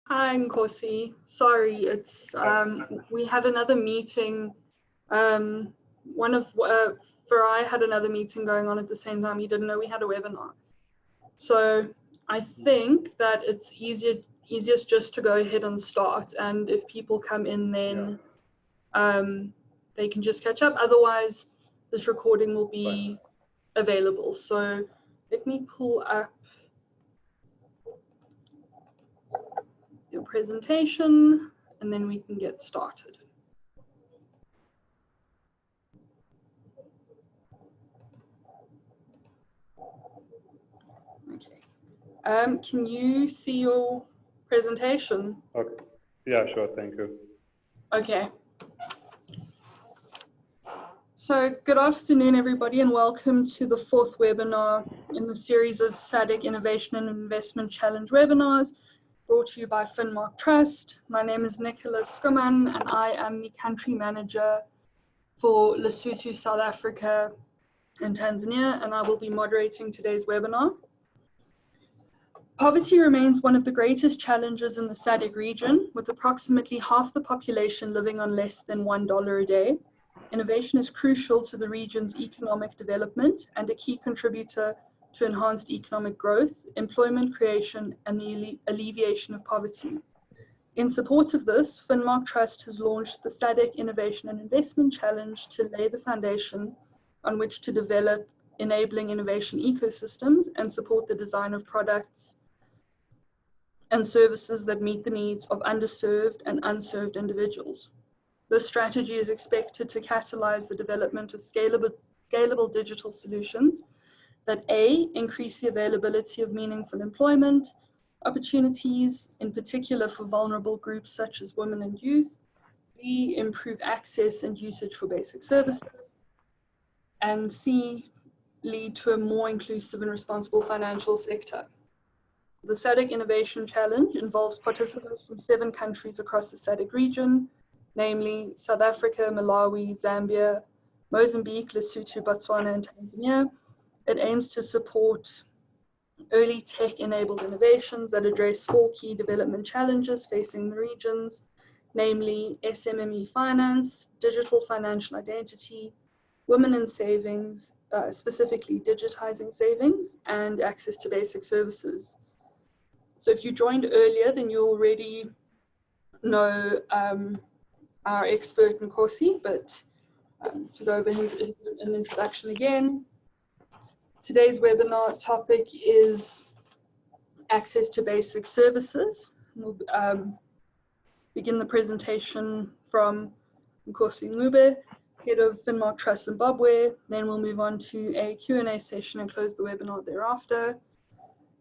Hi, Nkosi. Sorry, it's we had another meeting. Farai had another meeting going on at the same time. He didn't know we had a webinar. So I think that it's easiest just to go ahead and start. And if people come in, then they can just catch up. Otherwise, this recording will be available. So let me pull up your presentation and then we can get started. Okay. Can you see your presentation? Okay. Yeah, sure. Thank you. Okay. So good afternoon, everybody, and welcome to the fourth webinar in the series of SADC Innovation and Investment Challenge webinars brought to you by FinMark Trust. My name is Nicola Schoeman, and I am the country manager for Lesotho, South Africa, and Tanzania, and I will be moderating today's webinar. Poverty remains one of the greatest challenges in the SADC region, with approximately half the population living on less than $1 a day. Innovation is crucial to the region's economic development and a key contributor to enhanced economic growth, employment creation, and the alleviation of poverty. In support of this, FinMark Trust has launched the SADC Innovation and Investment Challenge to lay the foundation on which to develop enabling innovation ecosystems and support the design of products and services that meet the needs of underserved and unserved individuals. This strategy is expected to catalyze the development of scalable digital solutions that A, increase the availability of meaningful employment opportunities, in particular for vulnerable groups such as women and youth, B, improve access and usage for basic services, and C, lead to a more inclusive and responsible financial sector. The SADC Innovation Challenge involves participants from 7 countries across the SADC region, namely South Africa, Malawi, Zambia, Mozambique, Lesotho, Botswana, and Tanzania. It aims to support early tech-enabled innovations that address 4 key development challenges facing the regions, namely SMME finance, digital financial identity, women in savings, specifically digitizing savings, and access to basic services. So if you joined earlier, then you already know our expert Nkosi, but to go over an introduction again, today's webinar topic is access to basic services. We'll begin the presentation from Nkosi Ncube, head of FinMark Trust Zimbabwe. Then we'll move on to a Q&A session and close the webinar thereafter.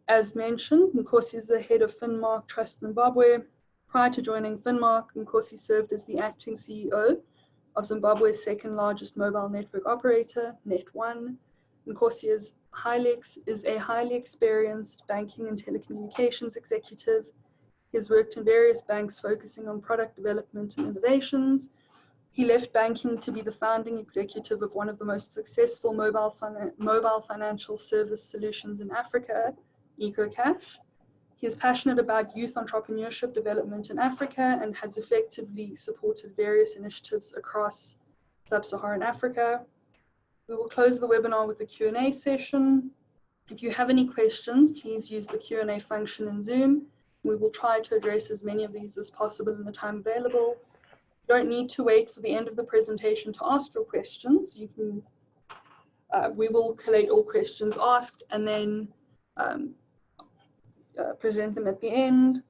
As mentioned, Nkosi is the head of FinMark Trust Zimbabwe. Prior to joining FinMark, Nkosi served as the acting CEO of Zimbabwe's second largest mobile network operator, Net1. Nkosi is a highly experienced banking and telecommunications executive. He has worked in various banks focusing on product development and innovations. He left banking to be the founding executive of one of the most successful mobile financial service solutions in Africa, EcoCash. He is passionate about youth entrepreneurship development in Africa and has effectively supported various initiatives across sub-Saharan Africa. We will close the webinar with a Q&A session. If you have any questions, please use the Q&A function in Zoom. We will try to address as many of these as possible in the time available. You don't need to wait for the end of the presentation to ask your questions. You can, we will collate all questions asked and then present them at the end.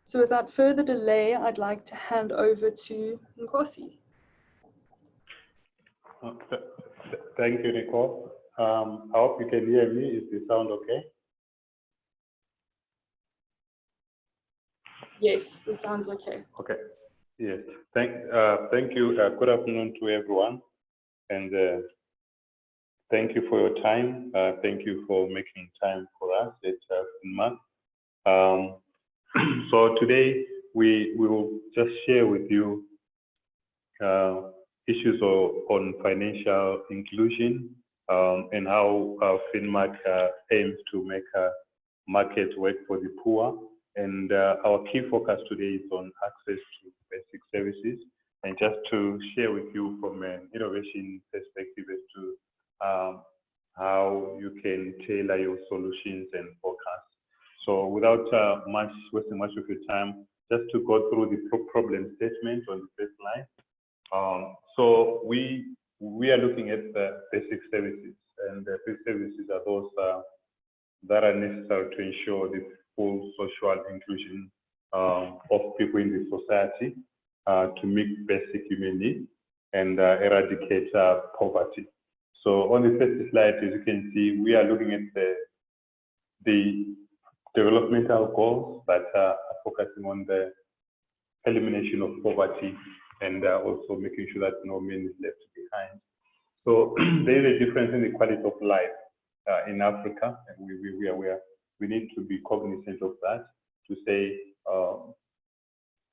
So without further delay, I'd like to hand over to Nkosi. Thank you, Nicole. I hope you can hear me. Is the sound okay? Yes, the sound's okay. Okay. Yes. Thank you. Good afternoon to everyone, and thank you for your time. Thank you for making time for us at FinMark. So today we will just share with you issues on financial inclusion and how FinMark aims to make a market work for the poor And our key focus today is on access to basic services. And just to share with you from an innovation perspective as to how you can tailor your solutions and forecasts. So without wasting much of your time, just to go through the problem statement on the first line. So we are looking at the basic services, and the basic services are those that are necessary to ensure the full social inclusion of people in the society, to meet basic human needs and eradicate poverty. So on the first slide, as you can see, we are looking at the developmental goals that are focusing on the elimination of poverty and also making sure that no man is left behind. So there is a difference in the quality of life in Africa, and we need to be cognizant of that, to say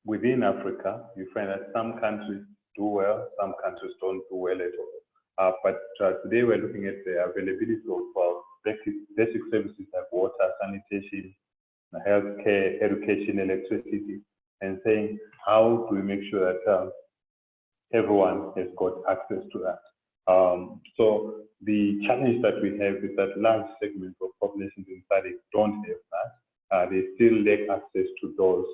within Africa, you find that some countries do well, some countries don't do well at all. But today we're looking at the availability of basic services like water, sanitation, healthcare, education, electricity, and saying how do we make sure that everyone has got access to that. So the challenge that we have is that large segments of populations in SADC don't have that. They still lack access to those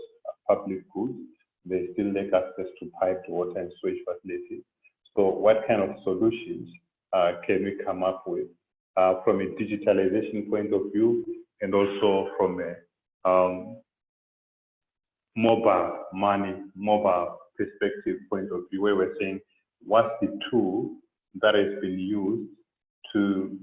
public goods. They still lack access to piped water and sewage facilities. So what kind of solutions can we come up with from a digitalization point of view, and also from a mobile perspective point of view, where we're saying what's the tool that has been used to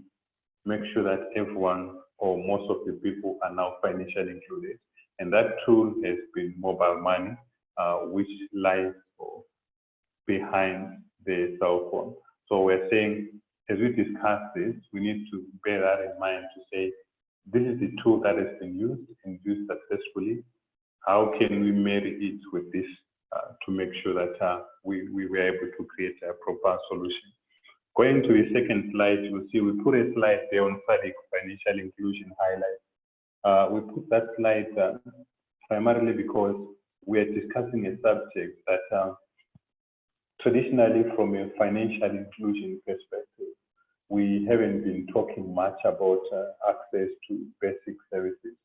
make sure that everyone or most of the people are now financially included. And that tool has been mobile money, which lies behind the cell phone. So we're saying, as we discuss this, we need to bear that in mind, to say, this is the tool that has been used and used successfully. How can we marry it with this to make sure that we were able to create a proper solution? Going to the second slide, you'll see we put a slide there on SADC financial inclusion highlights. We put that slide primarily because we are discussing a subject that traditionally, from a financial inclusion perspective, we haven't been talking much about access to basic services.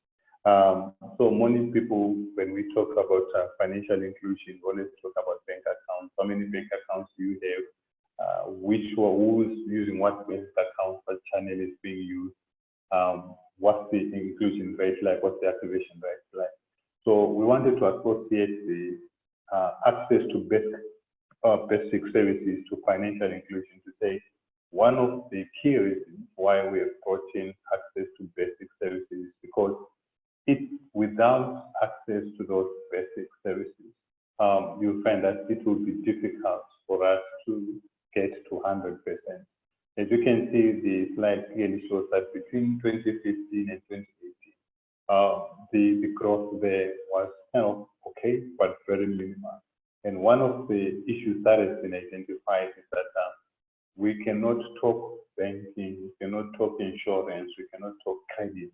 So many people, when we talk about financial inclusion, always talk about bank accounts. How many bank accounts do you have? Who's using what bank account, what channel is being used? What's the inclusion rate like? What's the activation rate like? So we wanted to associate the access to basic services to financial inclusion, to say one of the key reasons why we are approaching access to basic services, because without access to those basic services, you'll find that it will be difficult for us to get to 100%. As you can see, the slide clearly shows that between 2015 and 2018, the growth there was kind of okay, but very minimal. And one of the issues that has been identified is that we cannot talk banking, we cannot talk insurance, we cannot talk credit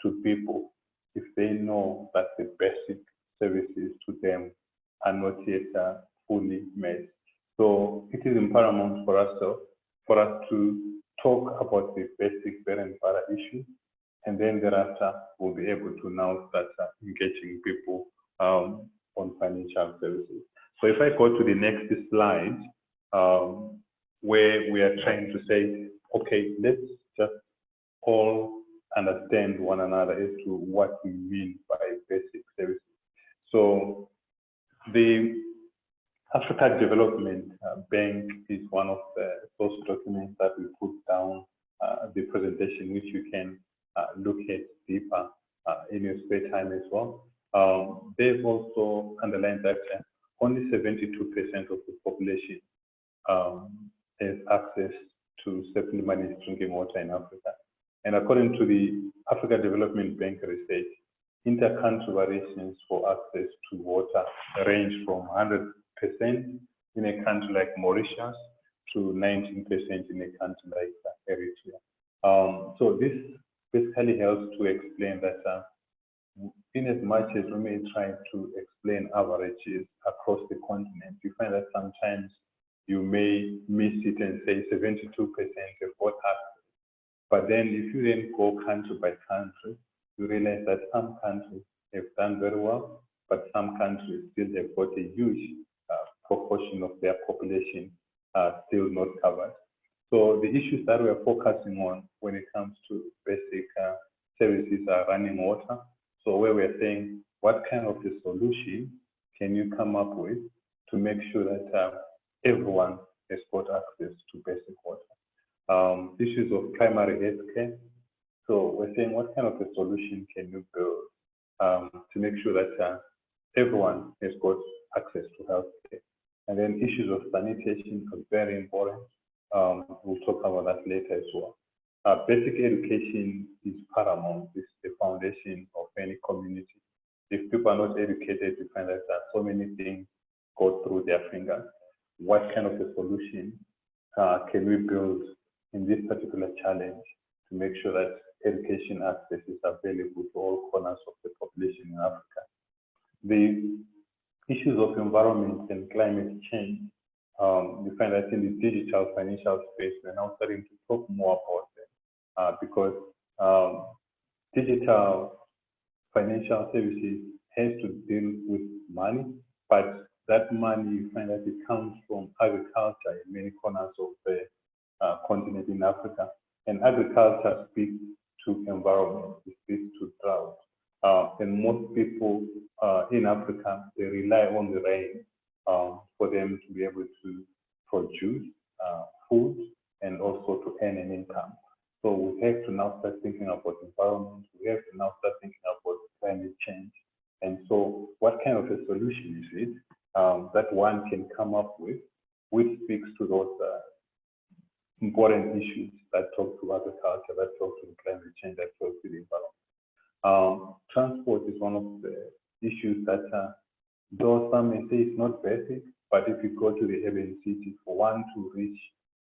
to people if they know that the basic services to them are not yet fully met. So it is paramount for us to talk about the basic bread and butter issues, and then thereafter we'll be able to now start engaging people on financial services. So if I go to the next slide, where we are trying to say, okay, let's just all understand one another as to what we mean by basic services. So the Africa Development Bank is one of the source documents that we put down the presentation, which you can look at deeper in your spare time as well. They've also underlined that only 72% of the population has access to safely managed drinking water in Africa. And according to the Africa Development Bank research, inter-country variations for access to water range from 100% in a country like Mauritius to 19% in a country like Eritrea. So this basically helps to explain that in as much as we may try to explain averages across the continent, you find that sometimes you may miss it and say 72% have got access. But then if you then go country by country, you realize that some countries have done very well, but some countries still have got a huge proportion of their population still not covered. So the issues that we are focusing on when it comes to basic services are running water. So where we're saying, what kind of a solution can you come up with to make sure that everyone has got access to basic water? Issues of primary health care. So we're saying, what kind of a solution can you build to make sure that everyone has got access to health care? And then issues of sanitation are very important. We'll talk about that later as well. Basic education is paramount. It's the foundation of any community. If people are not educated, you find that so many things go through their fingers. What kind of a solution can we build in this particular challenge to make sure that education access is available to all corners of the population in Africa? The issues of environment and climate change, you find that in the digital financial space, we're now starting to talk more about them because digital financial services has to deal with money, but that money, you find that it comes from agriculture in many corners of the continent in Africa. And agriculture speaks to environment, it speaks to drought. And most people in Africa, they rely on the rain for them to be able to produce food and also to earn an income. So we have to now start thinking about environment. We have to now start thinking about climate change. And so what kind of a solution is it that one can come up with, which speaks to those important issues that talk to agriculture, that talk to climate change, that talk to the environment? Transport is one of the issues that, though some may say it's not basic, but if you go to the urban city, for one to reach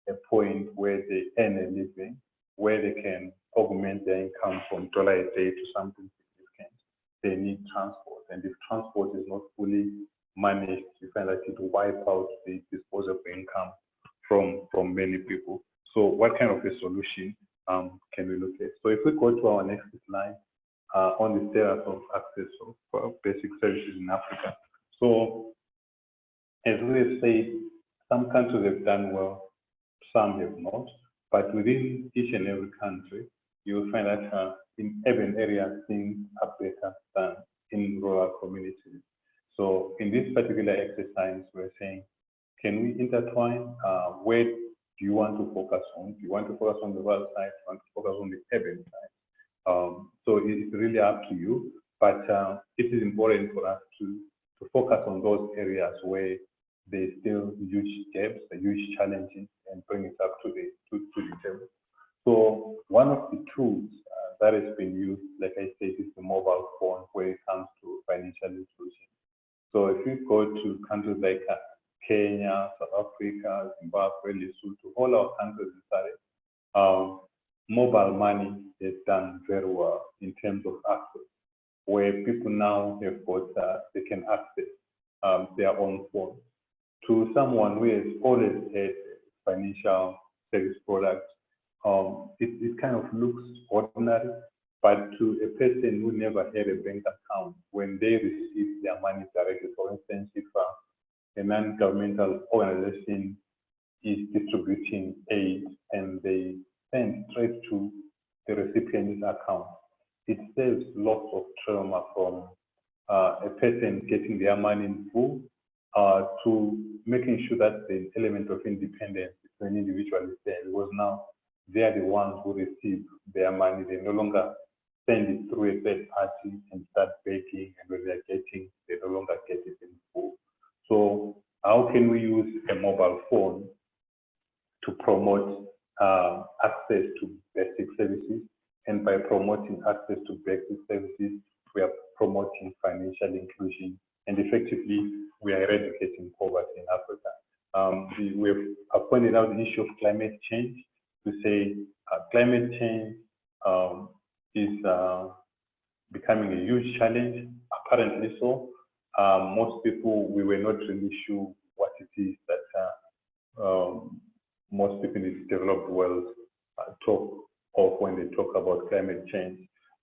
a point where they earn a living, where they can augment their income from $1 a day to something significant, they need transport. And if transport is not fully managed, you find that it will wipe out the disposable income from many people. So what kind of a solution can we look at? So if we go to our next slide, on the status of access of basic services in Africa. So as we have said, some countries have done well, some have not, but within each and every country, you will find that in urban areas, things are better than in rural communities. So in this particular exercise, we're saying, can we intertwine? Where do you want to focus on? Do you want to focus on the rural side? Do you want to focus on the urban side? So it's really up to you, but it is important for us to focus on those areas where there's still huge gaps, huge challenges, and bring it up to the table. So one of the tools that has been used, like I said, is the mobile phone when it comes to financial inclusion. So if you go to countries like Kenya, South Africa, Zimbabwe, Lesotho, all our countries inside, mobile money is done very well in terms of access, where people now have got, they can access their own phone. To someone who has always had financial service products, it kind of looks ordinary, but to a person who never had a bank account, when they receive their money directly, for instance, if a non-governmental organization is distributing aid and they send straight to the recipient's account, it saves lots of trauma from a person getting their money in full to making sure that the element of independence to an individual is there, because now they are the ones who receive their money. They no longer send it through a third party and start begging, and when they're getting, they no longer get it in full. So how can we use a mobile phone to promote access to basic services? And by promoting access to basic services, we are promoting financial inclusion, and effectively we are eradicating poverty in Africa. We've pointed out the issue of climate change to say climate change is becoming a huge challenge, apparently so. Most people, we were not really sure what it is that most people in the developed world talk of when they talk about climate change.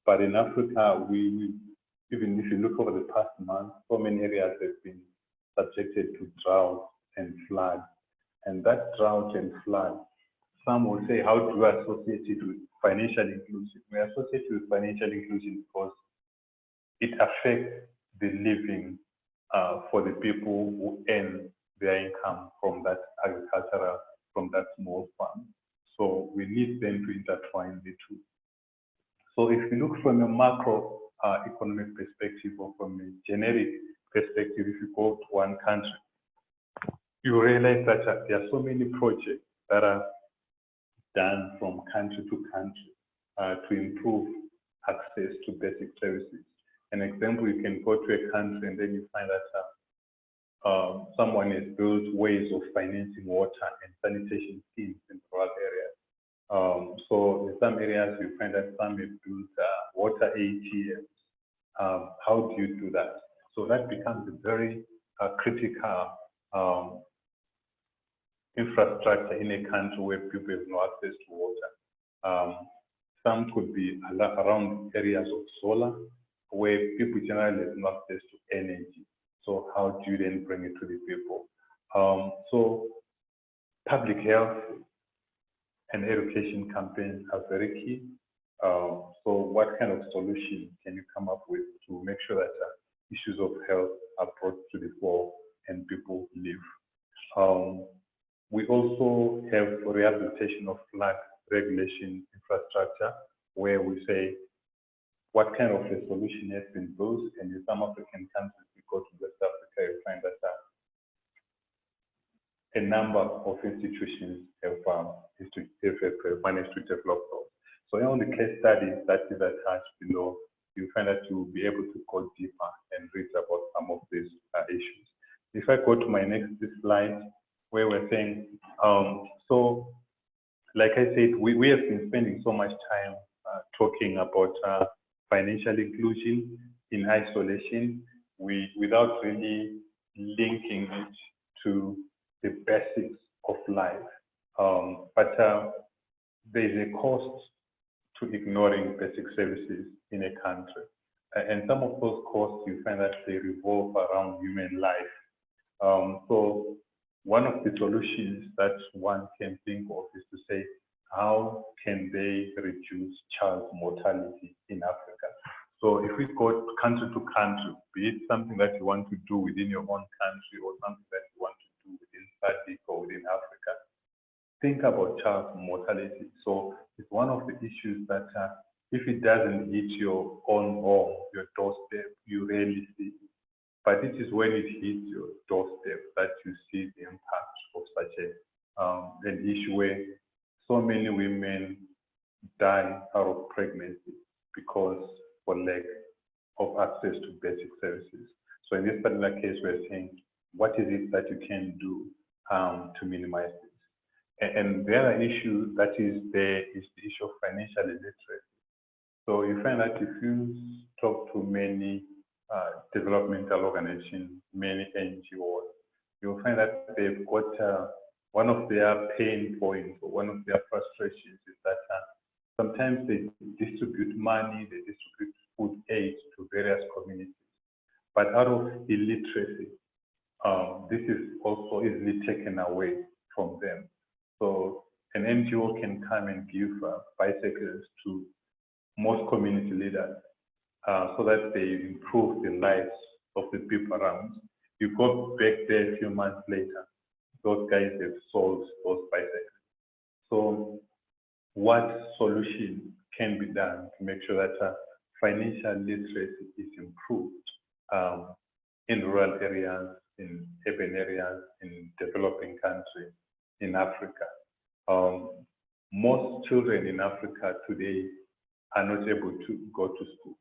But in Africa, even if you look over the past month, so many areas have been subjected to drought and flood. And that drought and flood, some will say, how do we associate it with financial inclusion? We associate it with financial inclusion because it affects the living for the people who earn their income from that agricultural, from that small farm. So we need them to intertwine the two. So if you look from a macro economic perspective or from a generic perspective, if you go to one country, you realize that there are so many projects that are done from country to country to improve access to basic services. An example, you can go to a country and then you find that someone has built ways of financing water and sanitation schemes in rural areas. So in some areas, you find that some have built water ATMs. How do you do that? So that becomes a very critical infrastructure in a country where people have no access to water. Some could be around areas of solar, where people generally have no access to energy. So how do you then bring it to the people? So public health and education campaigns are very key. So what kind of solution can you come up with to make sure that issues of health are brought to the fore and people live? We also have rehabilitation of flood regulation infrastructure, where we say what kind of a solution has been built, and in some African countries, we go to West Africa, you find that a number of institutions have managed to develop those. So on the case studies that is attached below, you find that you will be able to go deeper and read about some of these issues. If I go to my next slide, where we're saying, so like I said, we have been spending so much time talking about financial inclusion in isolation, without really linking it to the basics of life. But there's a cost to ignoring basic services in a country. And some of those costs, you find that they revolve around human life. So one of the solutions that one can think of is to say, how can they reduce child mortality in Africa? So if we go country to country, be it something that you want to do within your own country or something that you want to do within SADC or within Africa, think about child mortality. So it's one of the issues that if it doesn't hit your own home, your doorstep, you rarely see it. But it is when it hits your doorstep that you see the impact of such an issue where so many women die out of pregnancy because for lack of access to basic services. So in this particular case, we're saying, what is it that you can do to minimize this? And the other issue that is there is the issue of financial illiteracy. So you find that if you talk to many developmental organizations, many NGOs, you'll find that they've got one of their pain points or one of their frustrations is that sometimes they distribute money, they distribute food aid to various communities, but out of illiteracy, this is also easily taken away from them. So an NGO can come and give bicycles to most community leaders so that they improve the lives of the people around. You go back there a few months later, those guys have sold those bicycles. So what solution can be done to make sure that financial literacy is improved in rural areas, in urban areas, in developing countries, in Africa? Most children in Africa today are not able to go to school.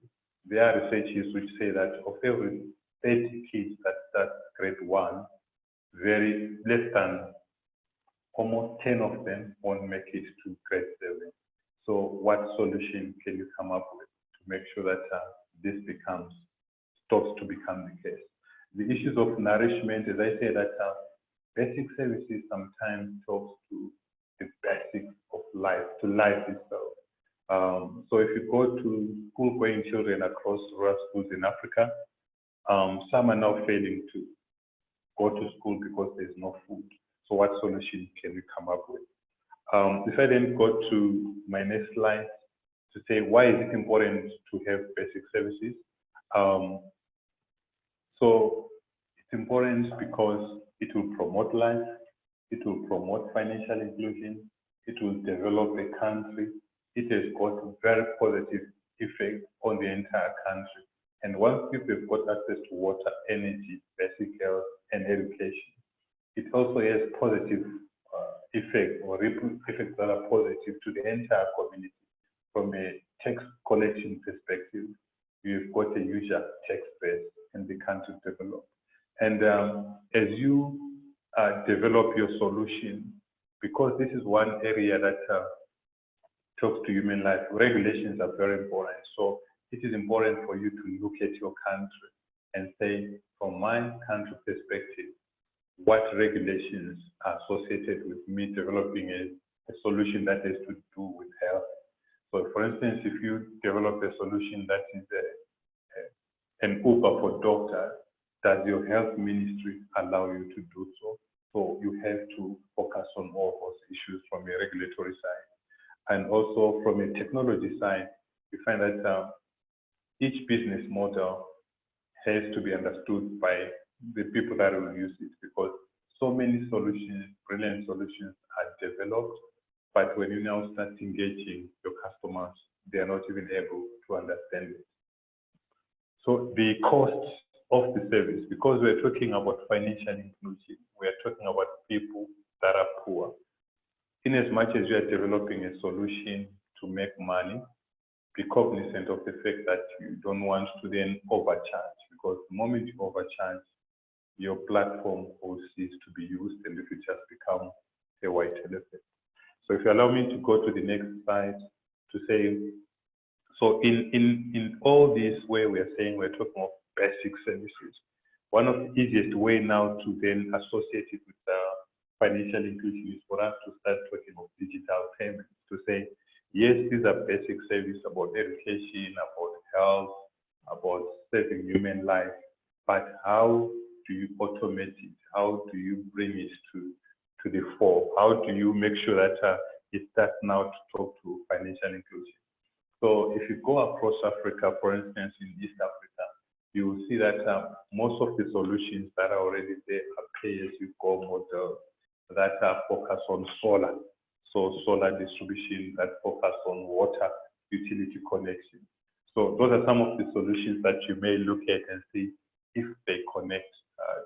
There are researches which say that of every 30 kids that start grade 1, less than almost 10 of them won't make it to grade 7. So what solution can you come up with to make sure that this stops to become the case. The issues of nourishment, as I say, that basic services sometimes talks to the basics of life, to life itself. So if you go to school-going children across rural schools in Africa, some are now failing to go to school because there's no food. So what solution can we come up with? If I then go to my next slide to say, why is it important to have basic services? So it's important because it will promote life, it will promote financial inclusion, it will develop the country. It has got a very positive effect on the entire country. And once people have got access to water, energy, basic health, and education, it also has positive effects or ripple effects that are positive to the entire community. From a tax collection perspective, you've got a user tax base and the country develop. And as you develop your solution, because this is one area that talks to human life, regulations are very important. So it is important for you to look at your country and say, from my country perspective, what regulations are associated with me developing a solution that has to do with health. So for instance, if you develop a solution that is an Uber for doctors, does your health ministry allow you to do so? So you have to focus on all those issues from a regulatory side. And also from a technology side, you find that each business model has to be understood by the people that will use it, because so many solutions, brilliant solutions are developed, but when you now start engaging your customers, they are not even able to understand it. So the costs of the service, because we're talking about financial inclusion, we're talking about people that are poor. In as much as you are developing a solution to make money, be cognizant of the fact that you don't want to then overcharge, because the moment you overcharge, your platform will cease to be used and it will just become a white elephant. So if you allow me to go to the next slide to say, so in all this way we are saying we're talking of basic services. One of the easiest way now to then associate it with financial inclusion is for us to start talking of digital payments, to say, yes, these are basic services about education, about health, about saving human life, but how do you automate it? How do you bring it to the fore? How do you make sure that it starts now to talk to financial inclusion? So if you go across Africa, for instance, in East Africa, you will see that most of the solutions that are already there are pay-as-you-go models that are focused on solar. So solar distribution that focus on water utility connection. So those are some of the solutions that you may look at and see if they connect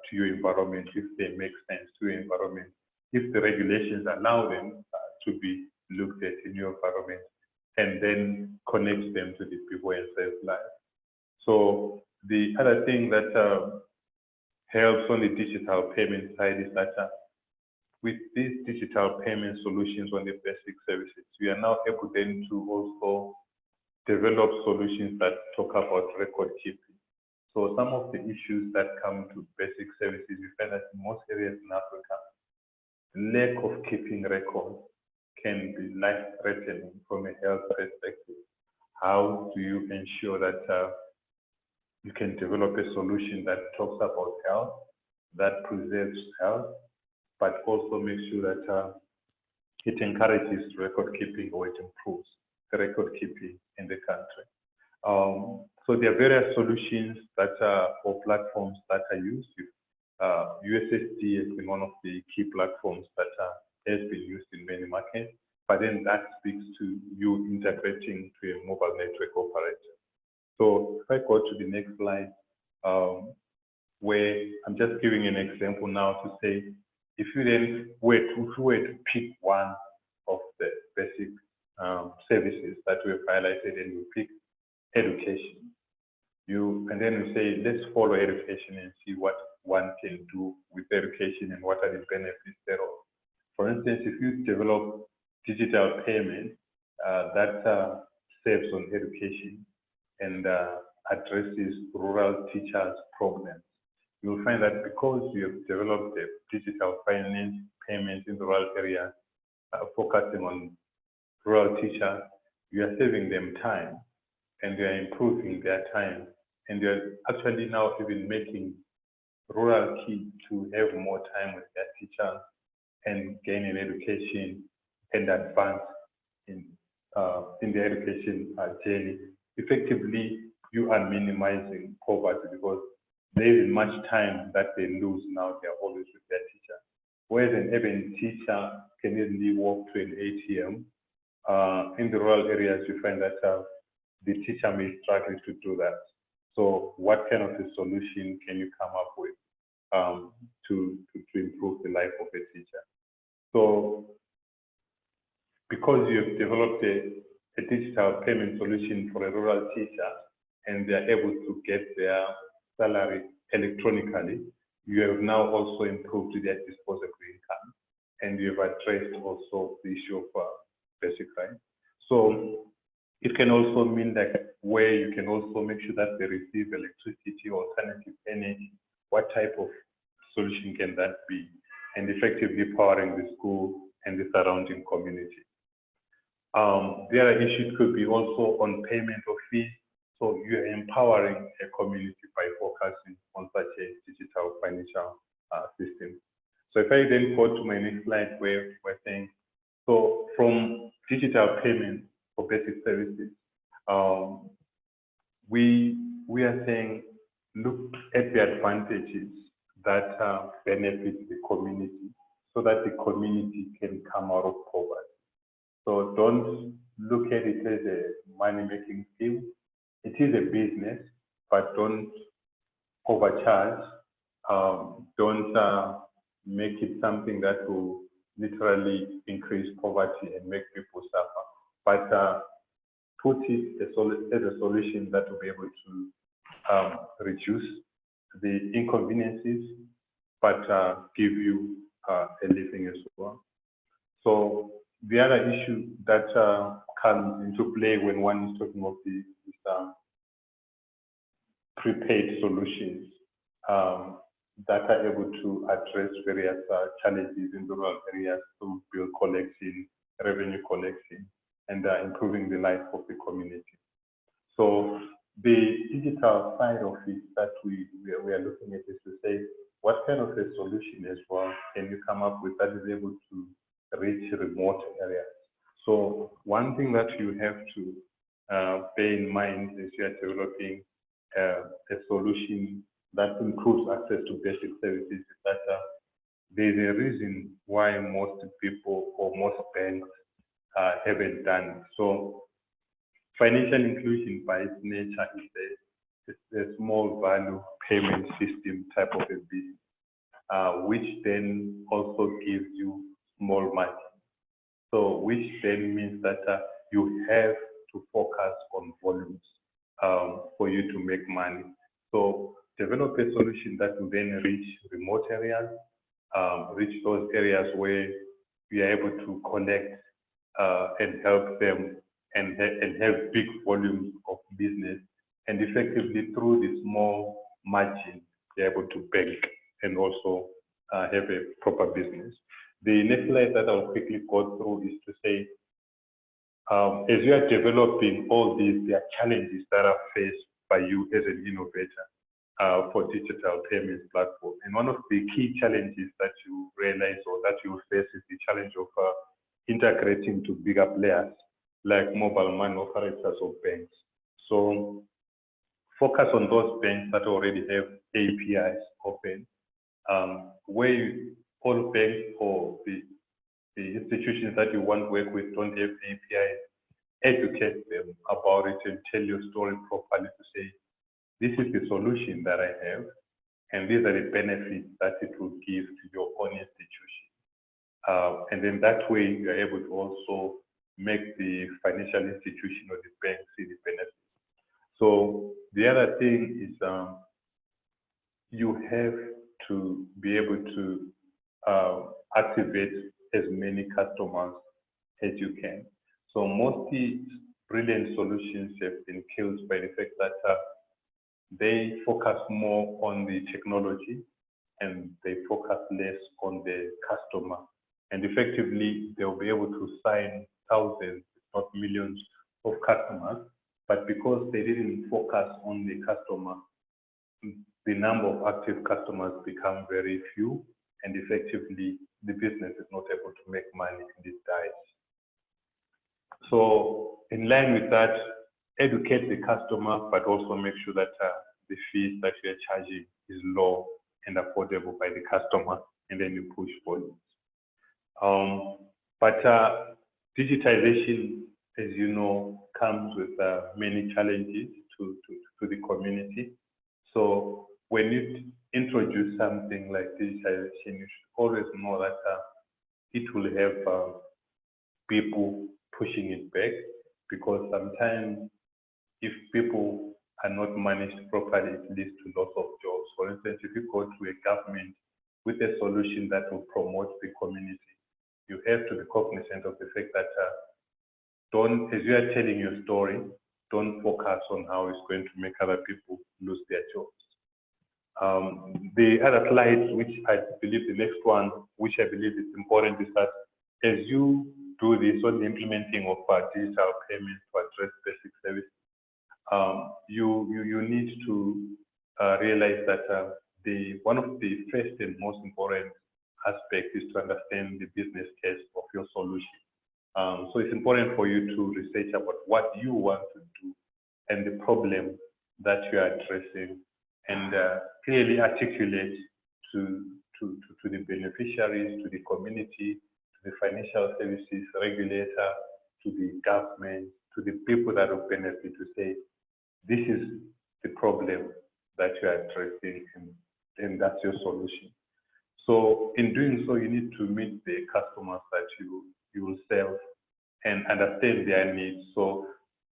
to your environment, if they make sense to your environment, if the regulations allow them to be looked at in your environment, and then connect them to the people and save lives. So the other thing that helps on the digital payment side is that with these digital payment solutions on the basic services, we are now able then to also develop solutions that talk about record keeping. So some of the issues that come to basic services, we find that in most areas in Africa, lack of keeping records can be life-threatening from a health perspective. How do you ensure that you can develop a solution that talks about health, that preserves health, but also makes sure that it encourages record keeping or it improves the record keeping in the country. So there are various solutions that or platforms that are used. USSD has been one of the key platforms that has been used in many markets, but then that speaks to you integrating to a mobile network operator. So if I go to the next slide, where I'm just giving an example now to say, if you then were to pick one of the basic services that we've highlighted, and you pick education, and then we say, let's follow education and see what one can do with education and what are the benefits thereof. For instance, if you develop digital payment that saves on education, and addresses rural teachers' problems. You'll find that because you have developed a digital finance payment in rural areas, focusing on rural teachers, you are saving them time and you are improving their time. And you're actually now even making rural kids to have more time with their teachers and gain an education and advance in their education journey. Effectively, you are minimizing poverty because there isn't much time that they lose now. They're always with their teacher. Whereas an urban teacher can easily walk to an ATM. In the rural areas, you find that the teacher may struggle to do that. So what kind of a solution can you come up with to improve the life of a teacher? So because you've developed a digital payment solution for a rural teacher and they're able to get their salary electronically, you have now also improved their disposable income and you have addressed also the issue of basic rights. So it can also mean that where you can also make sure that they receive electricity or alternative energy. What type of solution can that be? And effectively powering the school and the surrounding community. The other issue could be also on payment of fees. So you're empowering a community by focusing on such a digital financial system. So if I then go to my next slide where we're saying, so from digital payments for basic services, we are saying, look at the advantages that benefit the community so that the community can come out of poverty. So don't look at it as a money-making scheme. It is a business, but don't overcharge. Don't make it something that will literally increase poverty and make people suffer. But put it as a solution that will be able to reduce the inconveniences, but give you a living as well. So the other issue that comes into play when one is talking of these prepaid solutions that are able to address various challenges in rural areas through bill collection, revenue collection, and improving the life of the community. So the digital side of it that we are looking at is to say, what kind of a solution as well can you come up with that is able to reach remote areas? So one thing that you have to bear in mind as you are developing a solution that improves access to basic services is that there's a reason why most people or most banks haven't done it. So financial inclusion by its nature is a small value payment system type of a business, which then also gives you small margin. So which then means that you have to focus on volumes for you to make money. So develop a solution that will then reach remote areas, reach those areas where we are able to connect and help them and have big volumes of business, and effectively through the small margin, be able to bank and also have a proper business. The next slide that I'll quickly go through is to say, as you are developing all these, there are challenges that are faced by you as an innovator for digital payments platform. And one of the key challenges that you realize or that you face is the challenge of integrating to bigger players like mobile money operators or banks. So focus on those banks that already have APIs open, where all banks or the institutions that you want to work with don't have APIs, educate them about it and tell your story properly to say, this is the solution that I have, and these are the benefits that it will give to your own institution. And then that way you're able to also make the financial institution or the bank see the benefits. So the other thing is you have to be able to activate as many customers as you can. So most brilliant solutions have been killed by the fact that they focus more on the technology and they focus less on the customer. And effectively, they'll be able to sign thousands, if not millions of customers, but because they didn't focus on the customer, the number of active customers become very few, and effectively, the business is not able to make money in this diet. So in line with that, educate the customer, but also make sure that the fees that you're charging is low and affordable by the customer, and then you push volumes. But digitization, as you know, comes with many challenges to the community. So when you introduce something like digitization, you should always know that it will have people pushing it back, because sometimes if people are not managed properly, it leads to loss of jobs. For instance, if you go to a government with a solution that will promote the community, you have to be cognizant of the fact that as you are telling your story, don't focus on how it's going to make other people lose their jobs. The other slide, which I believe the next one, which I believe is important, is that as you do this on the implementing of digital payments to address basic services, you need to realize that one of the first and most important aspects is to understand the business case of your solution. So it's important for you to research about what you want to do and the problem that you are addressing, and clearly articulate to the beneficiaries, to the community, to the financial services regulator, to the government, to the people that will benefit, to say, this is the problem that you are addressing, and that's your solution. So in doing so, you need to meet the customers that you will serve and understand their needs. So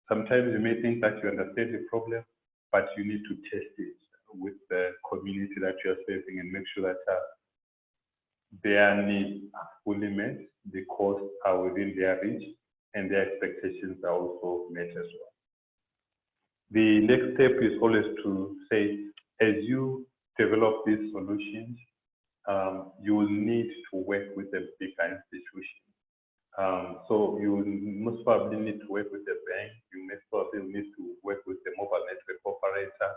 sometimes you may think that you understand the problem, but you need to test it with the community that you are serving and make sure that their needs are fully met, the costs are within their reach, and their expectations are also met as well. The next step is always to say, as you develop these solutions, you will need to work with a bigger institution. So you will most probably need to work with a bank, you may probably need to work with a mobile network operator,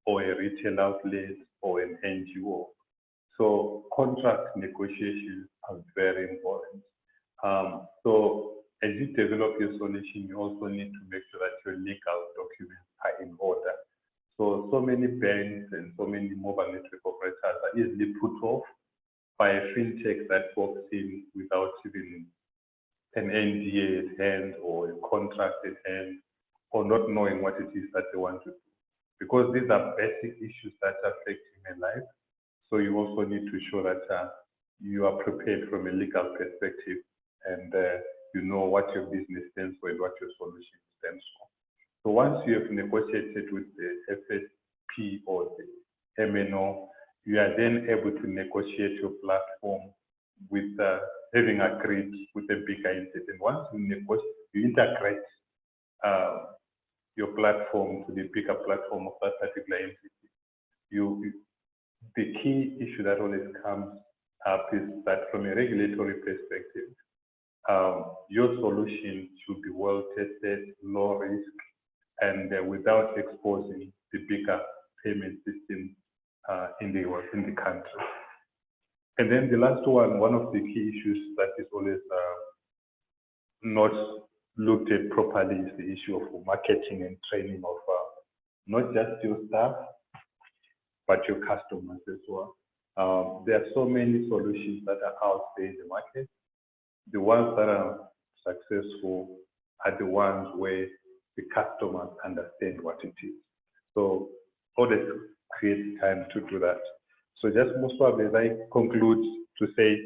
or a retail outlet, or an NGO. So contract negotiations are very important. So as you develop your solution, you also need to make sure that your legal documents are in order. So many banks and so many mobile network operators are easily put off by a fintech that walks in without even an NDA at hand or a contract at hand, or not knowing what it is that they want to do. Because these are basic issues that affect human life. So you also need to show that you are prepared from a legal perspective, and you know what your business stands for and what your solution stands for. So once you have negotiated with the FSP or the MNO, you are then able to negotiate your platform with having agreed with a bigger entity. And once you integrate your platform to the bigger platform of that particular entity, the key issue that always comes up is that from a regulatory perspective, your solution should be well tested, low risk, and without exposing the bigger payment system in the country. And then the last one of the key issues that is always not looked at properly is the issue of marketing and training of not just your staff, but your customers as well. There are so many solutions that are out there in the market. The ones that are successful are the ones where the customers understand what it is. So always create time to do that. So just most probably as I conclude to say,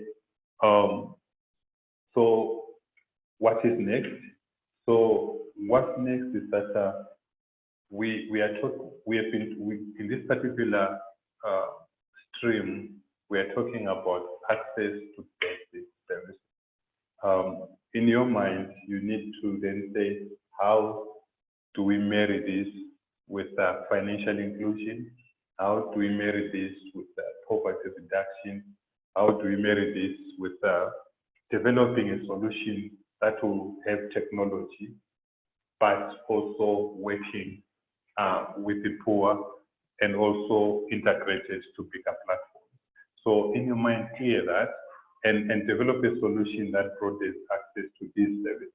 so what is next? So what's next is that in this particular stream, we are talking about access to basic services. In your mind, you need to then say, how do we marry this with financial inclusion? How do we marry this with poverty reduction? How do we marry this with developing a solution that will have technology, but also working with the poor and also integrated to bigger platforms? So in your mind, clear that and develop a solution that broadens access to these services.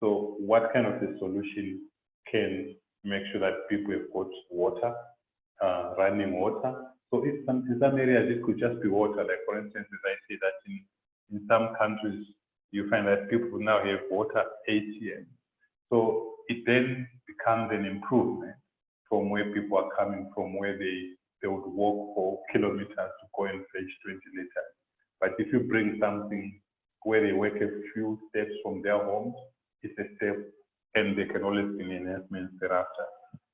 So what kind of a solution can make sure that people have got water, running water? So in some areas, it could just be water. Like for instance, as I say that in some countries, you find that people now have water ATM. So it then becomes an improvement from where people are coming from, where they would walk for kilometers to go and fetch 20 liters. But if you bring something where they work a few steps from their homes, it's a step, and they can always be enhancements thereafter.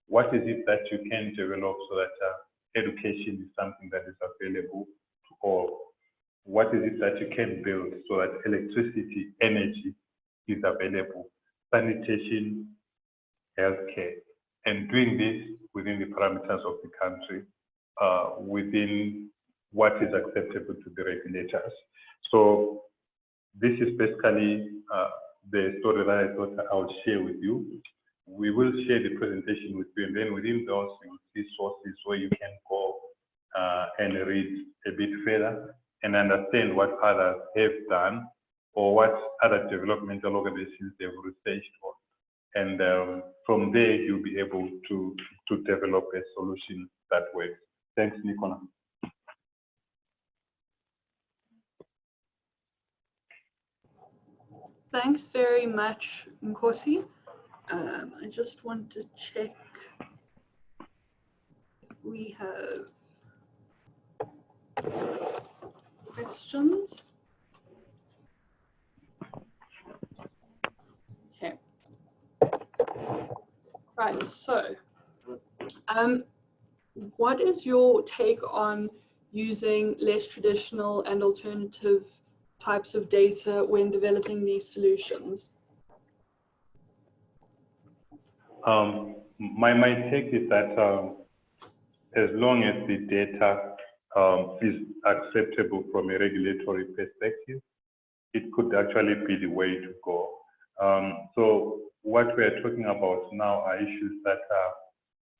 What is it that you can develop so that education is something that is available to all? What is it that you can build so that electricity, energy is available, sanitation, healthcare, and doing this within the parameters of the country, within what is acceptable to the regulators? So this is basically the story that I thought I would share with you. We will share the presentation with you, and then within those, you will see sources where you can go and read a bit further and understand what others have done or what other developmental organizations they've researched on. And from there, you'll be able to develop a solution that works. Thanks, Nicola. Thanks very much, Nkosi. I just want to check if we have questions. Okay. Right, so what is your take on using less traditional and alternative types of data when developing these solutions? My take is that as long as the data is acceptable from a regulatory perspective, it could actually be the way to go. So what we are talking about now are issues that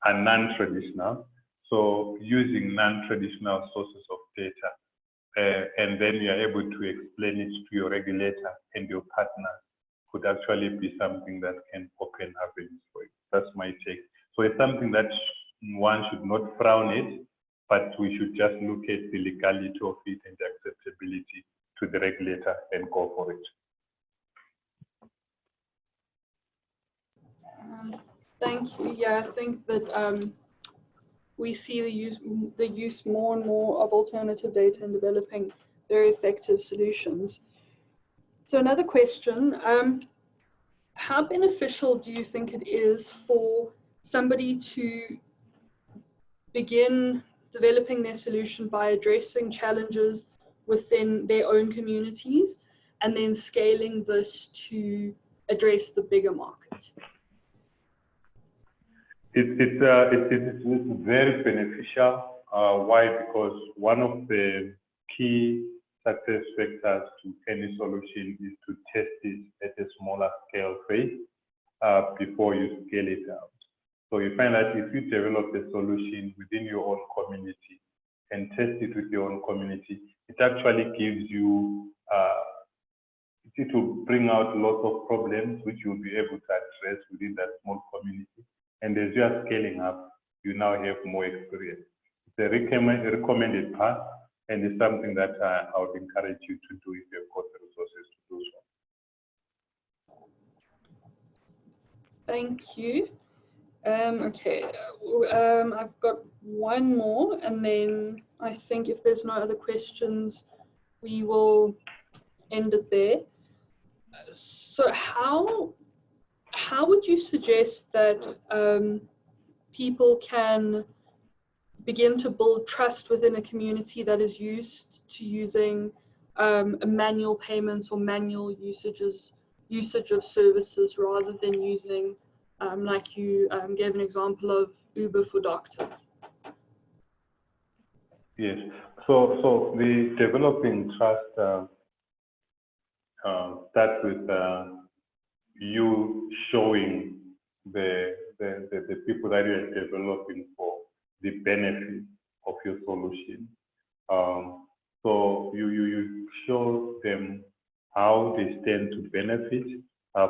are non-traditional. So using non-traditional sources of data, and then you are able to explain it to your regulator and your partner, could actually be something that can open avenues for you. That's my take. So it's something that one should not frown at, but we should just look at the legality of it and the acceptability to the regulator and go for it. Thank you. Yeah, I think that we see the use more and more of alternative data in developing very effective solutions. So another question, how beneficial do you think it is for somebody to begin developing their solution by addressing challenges within their own communities and then scaling this to address the bigger market? It's very beneficial. Why? Because one of the key success factors to any solution is to test it at a smaller scale phase before you scale it out. So you find that if you develop a solution within your own community and test it with your own community, it actually gives you, it will bring out lots of problems which you'll be able to address within that small community. And as you are scaling up, you now have more experience. It's a recommended path, and it's something that I would encourage you to do if you've got the resources to do so. Thank you. Okay, I've got one more, and then I think if there's no other questions, we will end it there. So how would you suggest that people can begin to build trust within a community that is used to using manual payments or manual usage of services rather than using like you gave an example of Uber for doctors? Yes. So the developing trust starts with you showing the people that you are developing for the benefit of your solution. So you show them how they stand to benefit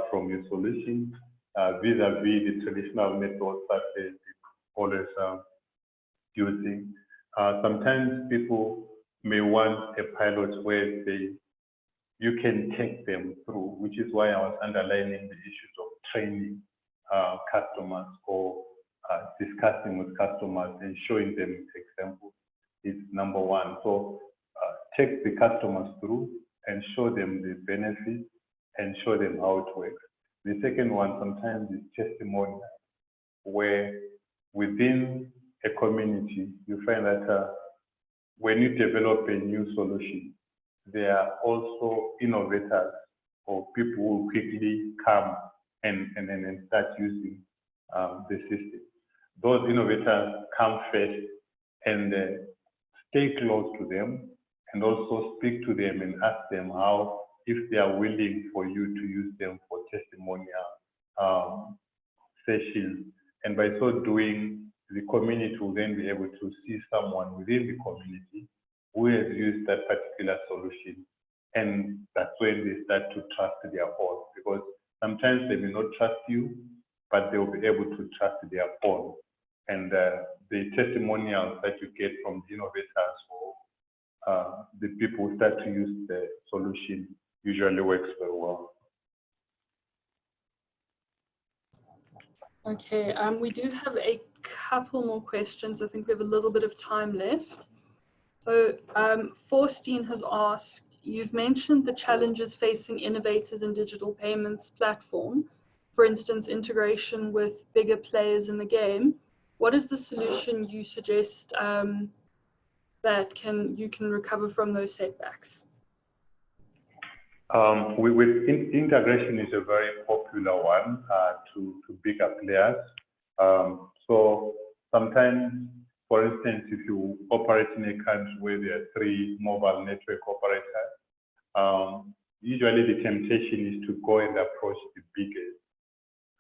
from your solution vis-a-vis the traditional methods that they always using. Sometimes people may want a pilot where you can take them through, which is why I was underlining the issues of training customers or discussing with customers and showing them examples. It's number one. So take the customers through and show them the benefits and show them how it works. The second one sometimes is testimonial, where within a community, you find that when you develop a new solution, there are also innovators or people who quickly come and start using the system. Those innovators come first and stay close to them and also speak to them and ask them how, if they are willing for you to use them for testimonial sessions. And by so doing, the community will then be able to see someone within the community who has used that particular solution. And that's when they start to trust their own, because sometimes they may not trust you, but they will be able to trust their own. And the testimonials that you get from the innovators or the people who start to use the solution usually works very well. Okay, we do have a couple more questions. I think we have a little bit of time left. So Forstein has asked, you've mentioned the challenges facing innovators in digital payments platform, for instance, integration with bigger players in the game. What is the solution you suggest that you can recover from those setbacks? Integration is a very popular one to bigger players. So sometimes, for instance, if you operate in a country where there are 3 mobile network operators, usually the temptation is to go and approach the biggest.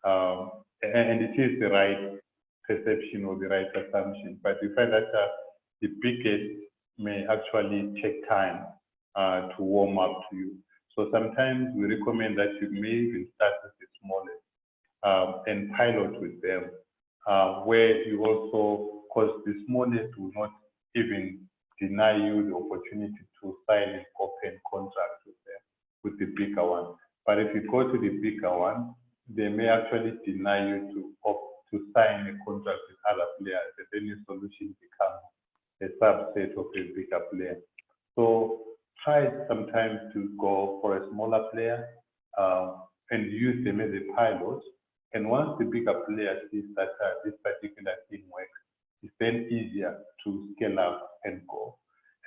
And it is the right perception or the right assumption, but you find that the biggest may actually take time to warm up to you. So sometimes we recommend that you may even start with the smallest and pilot with them, where you also, because the smallest will not even deny you the opportunity to sign an open contract with them, with the bigger one. But if you go to the bigger one, they may actually deny you to sign a contract with other players, and then your solution becomes a subset of a bigger player. So try sometimes to go for a smaller player and use them as a pilot. And once the bigger player sees that this particular thing works, it's then easier to scale up and go.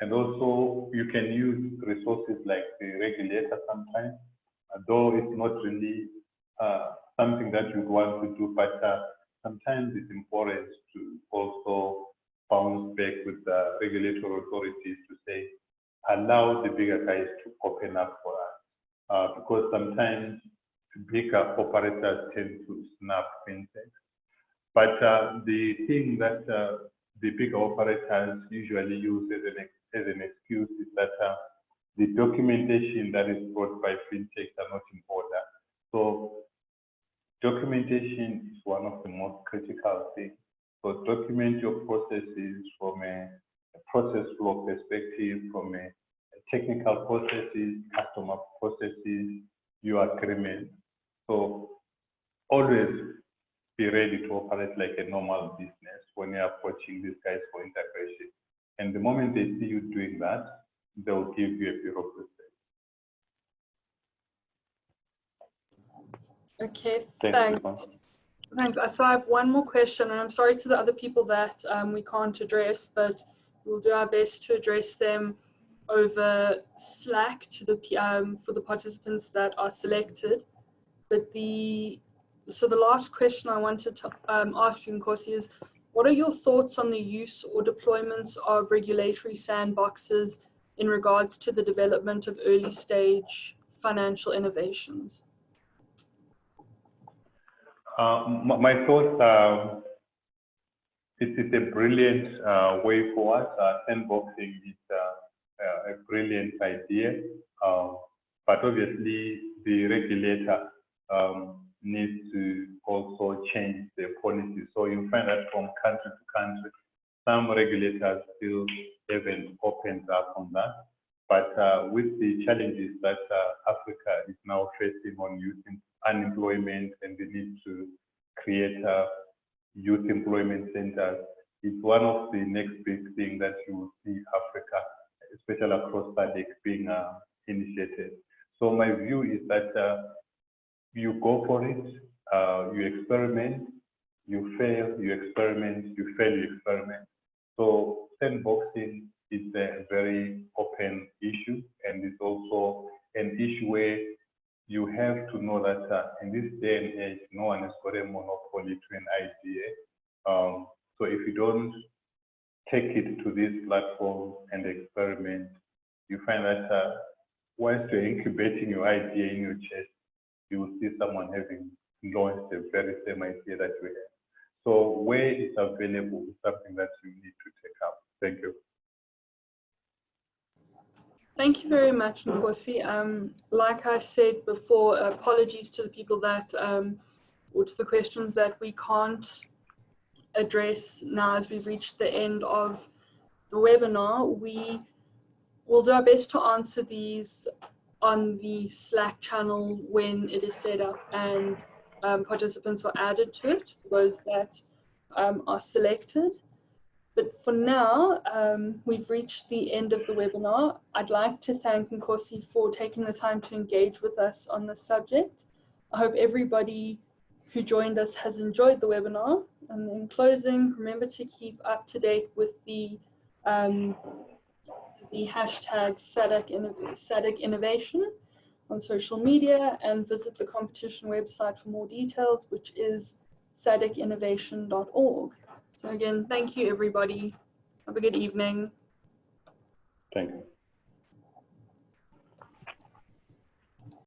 And also, you can use resources like the regulator sometimes, though it's not really something that you'd want to do, but sometimes it's important to also bounce back with the regulatory authorities to say, allow the bigger guys to open up for us, because sometimes bigger operators tend to snap fintech. But the thing that the bigger operators usually use as an excuse is that the documentation that is brought by fintechs are not in order. So documentation is one of the most critical things. So document your processes from a process flow perspective, from a technical processes, customer processes, your agreement. So always be ready to operate like a normal business when you're approaching these guys for integration. And the moment they see you doing that, they'll give you a bit of respect. Okay, thanks. Thanks. So I have one more question, and I'm sorry to the other people that we can't address, but we'll do our best to address them over Slack to the for the participants that are selected. But the So the last question I wanted to ask you, Nkosi, is what are your thoughts on the use or deployments of regulatory sandboxes in regards to the development of early stage financial innovations? My thoughts are, it is a brilliant way forward. Sandboxing is a brilliant idea, but obviously the regulator needs to also change their policy. So you find that from country to country, some regulators still haven't opened up on that. But with the challenges that Africa is now facing on youth unemployment and the need to create youth employment centers, it's one of the next big things that you will see Africa, especially across SADC, being initiated. So my view is that you go for it, you experiment, you fail, you experiment, you fail, you experiment. So sandboxing is a very open issue, and it's also an issue where you have to know that in this day and age, no one has got a monopoly to an idea. So if you don't take it to this platform and experiment, you find that once you're incubating your idea in your chest, you will see someone having launched the very same idea that you have. So where it's available is something that you need to take up. Thank you. Thank you very much, Nkosi. Like I said before, apologies to the people that, or to the questions that we can't address now as we've reached the end of the webinar. We will do our best to answer these on the Slack channel when it is set up and participants are added to it, those that are selected. But for now, we've reached the end of the webinar. I'd like to thank Nkosi for taking the time to engage with us on this subject. I hope everybody who joined us has enjoyed the webinar. And in closing, remember to keep up to date with the hashtag SADC Innovation on social media, and visit the competition website for more details, which is sadcinnovation.org. So again, thank you, everybody. Have a good evening. Thank you.